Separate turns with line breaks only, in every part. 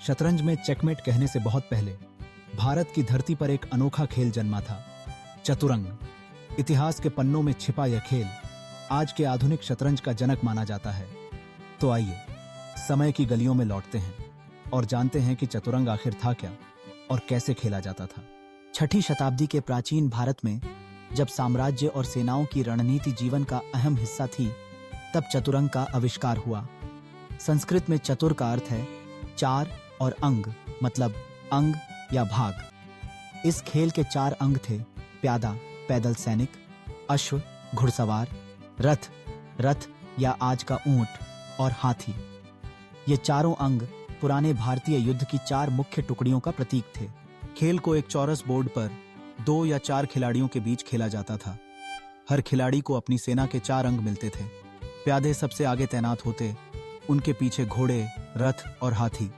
शतरंज में चेकमेट कहने से बहुत पहले भारत की धरती पर एक अनोखा खेल जन्मा था, चतुरंग। इतिहास के पन्नों में छिपा यह खेल आज के आधुनिक शतरंज का जनक माना जाता है। तो आइए समय की गलियों में लौटते हैं और जानते हैं कि चतुरंग आखिर था क्या और कैसे खेला जाता था।
6ठी शताब्दी के प्राचीन भारत में जब साम्राज्य और सेनाओं की रणनीति जीवन का अहम हिस्सा थी, तब चतुरंग का आविष्कार हुआ। संस्कृत में चतुर का अर्थ है चार और अंग मतलब अंग या भाग। इस खेल के 4 अंग थे: प्यादा पैदल सैनिक, अश्व घुड़सवार, रथ या आज का ऊंट और हाथी। ये चारों अंग पुराने भारतीय युद्ध की 4 मुख्य टुकड़ियों का प्रतीक थे। खेल को एक चौरस बोर्ड पर 2 या 4 खिलाड़ियों के बीच खेला जाता था। हर खिलाड़ी को अपनी सेना के 4 अंग मिलते थे। प्यादे सबसे आगे तैनात होते, उनके पीछे घोड़े, रथ और हाथी।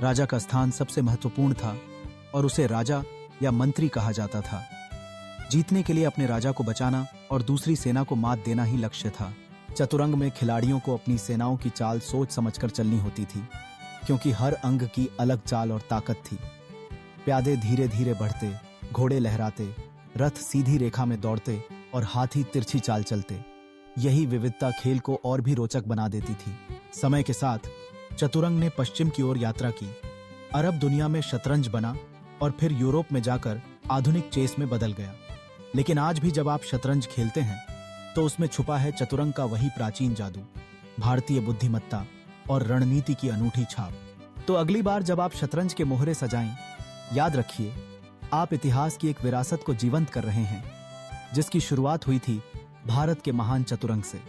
राजा का स्थान सबसे महत्वपूर्ण था और उसे राजा या मंत्री कहा जाता था। जीतने के लिए अपने राजा को बचाना और दूसरी सेना को मात देना ही लक्ष्य था। चतुरंग में खिलाड़ियों को अपनी सेनाओं की चाल सोच समझकर चलनी होती थी, क्योंकि हर अंग की अलग चाल और ताकत थी। प्यादे धीरे धीरे बढ़ते, घोड़े लहराते, रथ सीधी रेखा में दौड़ते और हाथी तिरछी चाल चलते। यही विविधता खेल को और भी रोचक बना देती थी। समय के साथ चतुरंग ने पश्चिम की ओर यात्रा की। अरब दुनिया में शतरंज बना और फिर यूरोप में जाकर आधुनिक चेस में बदल गया। लेकिन आज भी जब आप शतरंज खेलते हैं तो उसमें छुपा है चतुरंग का वही प्राचीन जादू, भारतीय बुद्धिमत्ता और रणनीति की अनूठी छाप। तो अगली बार जब आप शतरंज के मोहरे सजाएं, याद रखिए आप इतिहास की एक विरासत को जीवंत कर रहे हैं, जिसकी शुरुआत हुई थी भारत के महान चतुरंग से।